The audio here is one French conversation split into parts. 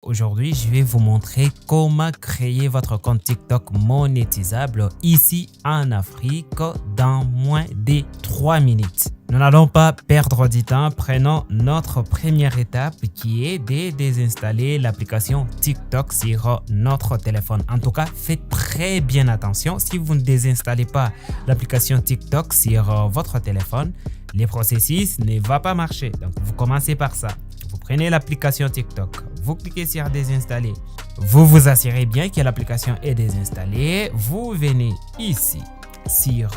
Aujourd'hui, je vais vous montrer comment créer votre compte TikTok monétisable ici en Afrique dans moins de 3 minutes. Nous n'allons pas perdre du temps, prenons notre première étape qui est de désinstaller l'application TikTok sur notre téléphone. En tout cas, faites très bien attention. Si vous ne désinstallez pas l'application TikTok sur votre téléphone, le processus ne va pas marcher. Donc, vous commencez par ça. Vous prenez l'application TikTok, vous cliquez sur désinstaller. Vous vous assurez bien que l'application est désinstallée. Vous venez ici sur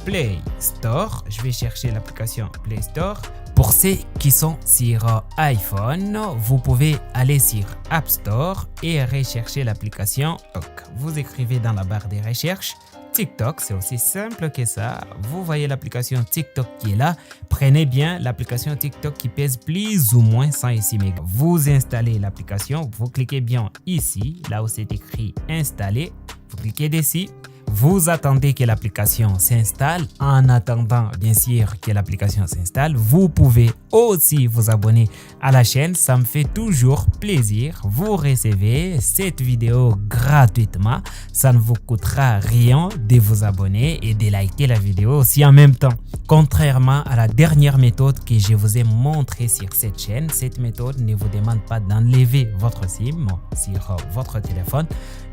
Play Store. Je vais chercher l'application Play Store. Pour ceux qui sont sur iPhone, vous pouvez aller sur App Store et rechercher l'application TikTok. Vous écrivez dans la barre de recherche TikTok, c'est aussi simple que ça. Vous voyez l'application TikTok qui est là. Prenez bien l'application TikTok qui pèse plus ou moins 106 MB. Vous installez l'application, vous cliquez bien ici, là où c'est écrit installer. Vous cliquez dessus. Vous attendez que l'application s'installe. En attendant, bien sûr, que l'application s'installe, vous pouvez aussi vous abonner à la chaîne. Ça me fait toujours plaisir. Vous recevez cette vidéo gratuitement. Ça ne vous coûtera rien de vous abonner et de liker la vidéo aussi en même temps. Contrairement à la dernière méthode que je vous ai montrée sur cette chaîne, cette méthode ne vous demande pas d'enlever votre SIM sur votre téléphone.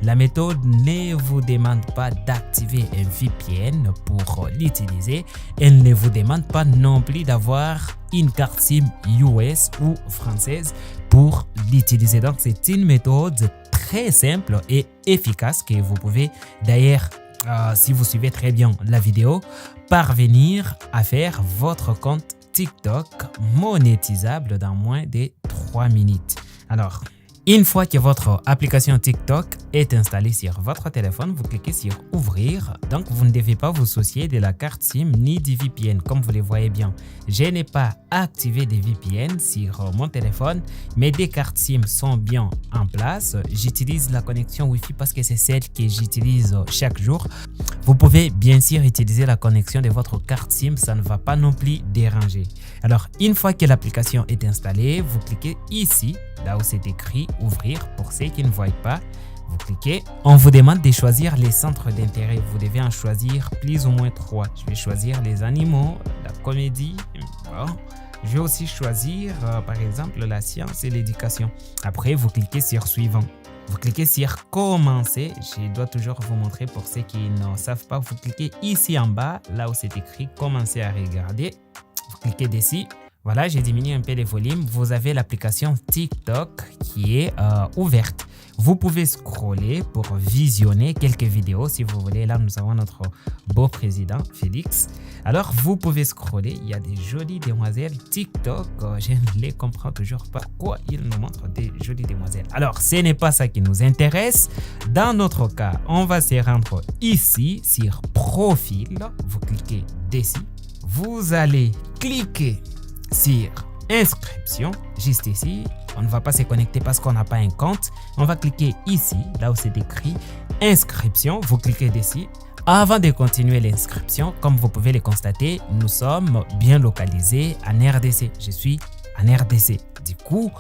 La méthode ne vous demande pas d'activer un VPN pour l'utiliser. Elle ne vous demande pas non plus d'avoir une carte SIM US ou française pour l'utiliser. Donc, c'est une méthode très simple et efficace que vous pouvez d'ailleurs, si vous suivez très bien la vidéo, parvenir à faire votre compte TikTok monétisable dans moins de 3 minutes. Alors, une fois que votre application TikTok est installée sur votre téléphone, vous cliquez sur ouvrir. Donc, vous ne devez pas vous soucier de la carte SIM ni du VPN. Comme vous le voyez bien, je n'ai pas activé de VPN sur mon téléphone. Mes deux cartes SIM sont bien en place. J'utilise la connexion Wi-Fi parce que c'est celle que j'utilise chaque jour. Vous pouvez bien sûr utiliser la connexion de votre carte SIM. Ça ne va pas non plus déranger. Alors, une fois que l'application est installée, vous cliquez ici, là où c'est écrit ouvrir. Pour ceux qui ne voient pas, vous cliquez. On vous demande de choisir les centres d'intérêt. Vous devez en choisir plus ou moins 3. Je vais choisir les animaux, la comédie. Bon. Je vais aussi choisir par exemple la science et l'éducation. Après, vous cliquez sur suivant. Vous cliquez sur commencer. Je dois toujours vous montrer pour ceux qui ne savent pas. Vous cliquez ici en bas, là où c'est écrit commencer à regarder. Vous cliquez dessus. Voilà, j'ai diminué un peu le volume. Vous avez l'application TikTok qui est ouverte. Vous pouvez scroller pour visionner quelques vidéos si vous voulez. Là, nous avons notre beau président, Félix. Alors, vous pouvez scroller. Il y a des jolies demoiselles TikTok. Je ne les comprends toujours pas. Pourquoi ils nous montrent des jolies demoiselles? Alors, ce n'est pas ça qui nous intéresse. Dans notre cas, on va se rendre ici sur Profil. Vous cliquez dessus. Vous allez cliquer sur inscription, juste ici. On ne va pas se connecter parce qu'on n'a pas un compte. On va cliquer ici, là où c'est écrit inscription. Vous cliquez dessus. Avant de continuer l'inscription, comme vous pouvez le constater, nous sommes bien localisés en RDC. Je suis en RDC. Du coup,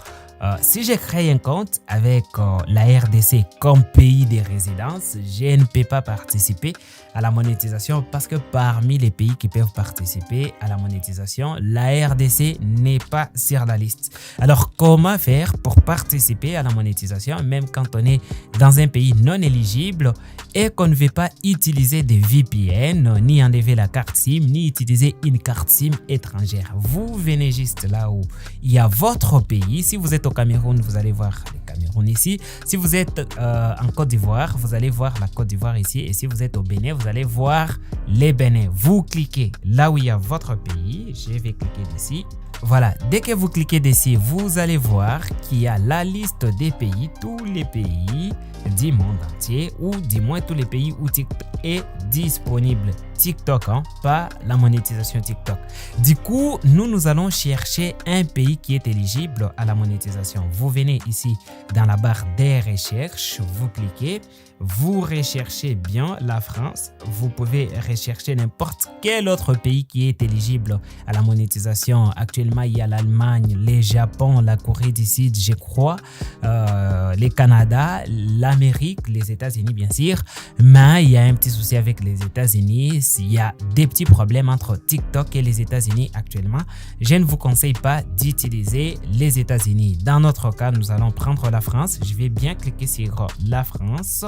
si je crée un compte avec la RDC comme pays de résidence, je ne peux pas participer à la monétisation parce que parmi les pays qui peuvent participer à la monétisation, la RDC n'est pas sur la liste. Alors, comment faire pour participer à la monétisation même quand on est dans un pays non éligible et qu'on ne veut pas utiliser des VPN, ni enlever la carte SIM, ni utiliser une carte SIM étrangère? Vous venez juste là où il y a votre pays. Si vous êtes au Cameroun, vous allez voir le Cameroun ici. Si vous êtes en Côte d'Ivoire, vous allez voir la Côte d'Ivoire ici. Et si vous êtes au Bénin, vous allez voir les Bénin. Vous cliquez là où il y a votre pays. Je vais cliquer ici. Voilà, dès que vous cliquez dessus, vous allez voir qu'il y a la liste des pays, tous les pays du monde entier, ou du moins tous les pays où TikTok est disponible. TikTok, hein, pas la monétisation TikTok. Du coup, nous allons chercher un pays qui est éligible à la monétisation. monétisation. Vous venez ici dans la barre des recherches, vous cliquez, vous recherchez bien la France. Vous pouvez rechercher n'importe quel autre pays qui est éligible à la monétisation. Actuellement, il y a l'Allemagne, le Japon, la Corée du Sud, je crois, le Canada, l'Amérique, les États-Unis bien sûr. Mais il y a un petit souci avec les États-Unis. Il y a des petits problèmes entre TikTok et les États-Unis actuellement. Je ne vous conseille pas d'utiliser les États-Unis. Dans notre cas, nous allons prendre la France. Je vais bien cliquer sur la France.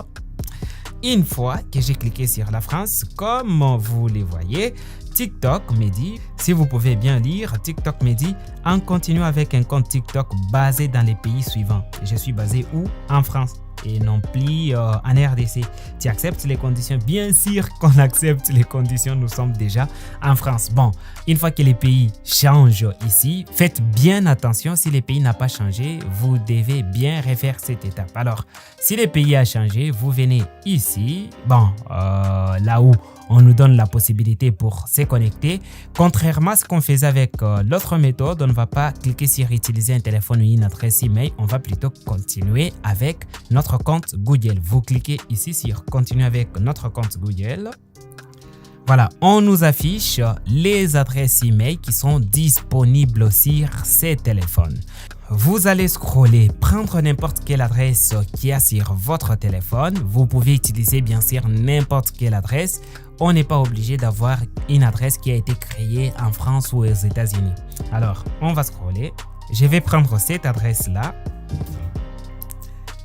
Une fois que j'ai cliqué sur la France, comme vous les voyez, TikTok me dit, si vous pouvez bien lire, TikTok me dit, on continue avec un compte TikTok basé dans les pays suivants. Je suis basé où? En France et non plus en RDC. Tu acceptes les conditions? Bien sûr qu'on accepte les conditions, nous sommes déjà en France. Bon, une fois que les pays changent ici, faites bien attention. Si les pays n'a pas changé, vous devez bien refaire cette étape. Alors, si le pays a changé, vous venez ici, bon, là où on nous donne la possibilité pour se connecter. Contrairement à ce qu'on faisait avec l'autre méthode, on ne va pas cliquer sur utiliser un téléphone ou une adresse email. On va plutôt continuer avec notre compte Google. Vous cliquez ici sur continuer avec notre compte Google. Voilà, on nous affiche les adresses email qui sont disponibles sur ces téléphones. Vous allez scroller, prendre n'importe quelle adresse qui est sur votre téléphone. Vous pouvez utiliser bien sûr n'importe quelle adresse. On n'est pas obligé d'avoir une adresse qui a été créée en France ou aux États-Unis. Alors, on va scroller. Je vais prendre cette adresse-là.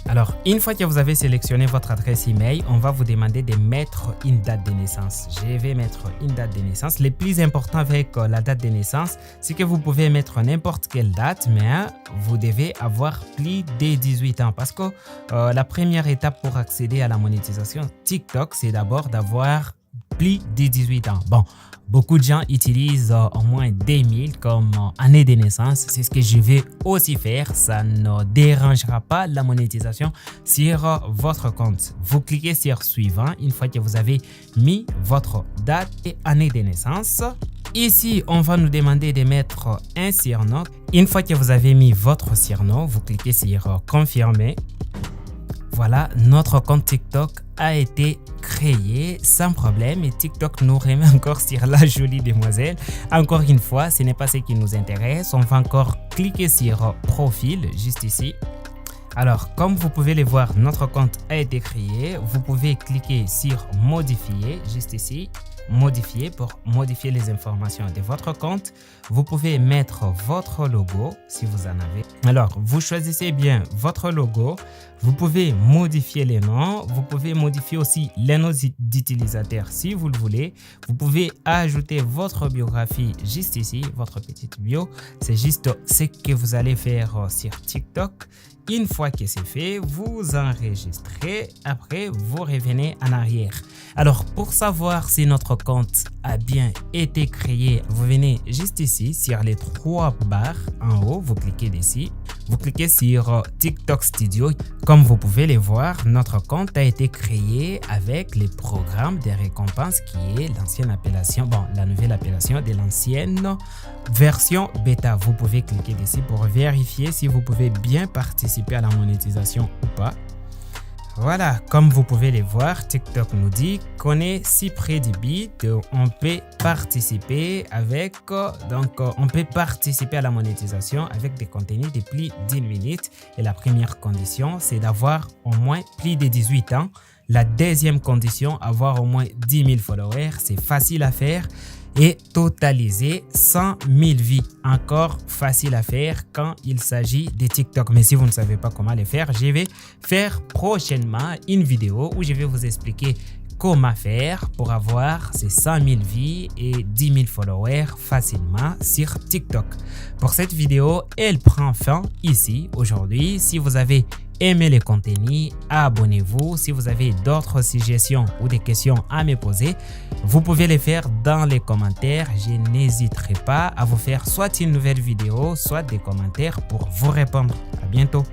Alors, une fois que vous avez sélectionné votre adresse email, on va vous demander de mettre une date de naissance. Je vais mettre une date de naissance. Le plus important avec la date de naissance, c'est que vous pouvez mettre n'importe quelle date, mais vous devez avoir plus de 18 ans. Parce que la première étape pour accéder à la monétisation TikTok, c'est d'abord d'avoir plus de 18 ans. Bon, beaucoup de gens utilisent au moins 2000 comme année de naissance. C'est ce que je vais aussi faire. Ça ne dérangera pas la monétisation sur votre compte. Vous cliquez sur suivant une fois que vous avez mis votre date et année de naissance. Ici, on va nous demander de mettre un surnom. Une fois que vous avez mis votre surnom, vous cliquez sur confirmer. Voilà, notre compte TikTok a été créé sans problème et TikTok nous remet encore sur la jolie demoiselle. Encore une fois, ce n'est pas ce qui nous intéresse. On va encore cliquer sur profil juste ici. Alors, comme vous pouvez le voir, notre compte a été créé. Vous pouvez cliquer sur modifier juste ici. Modifier pour modifier les informations de votre compte. Vous pouvez mettre votre logo si vous en avez. Alors, vous choisissez bien votre logo. Vous pouvez modifier les noms. Vous pouvez modifier aussi les noms d'utilisateurs si vous le voulez. Vous pouvez ajouter votre biographie juste ici, votre petite bio. C'est juste ce que vous allez faire sur TikTok. Une fois que c'est fait, vous enregistrez. Après, vous revenez en arrière. Alors, pour savoir si notre compte a bien été créé, vous venez juste ici sur les trois barres en haut. Vous cliquez ici. Vous cliquez sur TikTok Studio. Comme vous pouvez le voir, notre compte a été créé avec les programmes de récompense qui est l'ancienne appellation, bon, la nouvelle appellation de l'ancienne version bêta. Vous pouvez cliquer ici pour vérifier si vous pouvez bien participer à la monétisation ou pas. Voilà, comme vous pouvez le voir, TikTok nous dit qu'on est si près du but, on peut participer avec, on peut participer à la monétisation avec des contenus de plus d'une minute. Et la première condition, c'est d'avoir au moins plus de 18 ans. La deuxième condition, avoir au moins 10 000 followers, c'est facile à faire. Et totaliser 100 000 vues. Encore facile à faire quand il s'agit de TikTok. Mais si vous ne savez pas comment le faire, je vais faire prochainement une vidéo où je vais vous expliquer comment faire pour avoir ces 100 000 vues et 10 000 followers facilement sur TikTok. Pour cette vidéo, elle prend fin ici aujourd'hui. Si vous avez aimé le contenu, abonnez-vous. Si vous avez d'autres suggestions ou des questions à me poser, vous pouvez les faire dans les commentaires. Je n'hésiterai pas à vous faire soit une nouvelle vidéo, soit des commentaires pour vous répondre. À bientôt.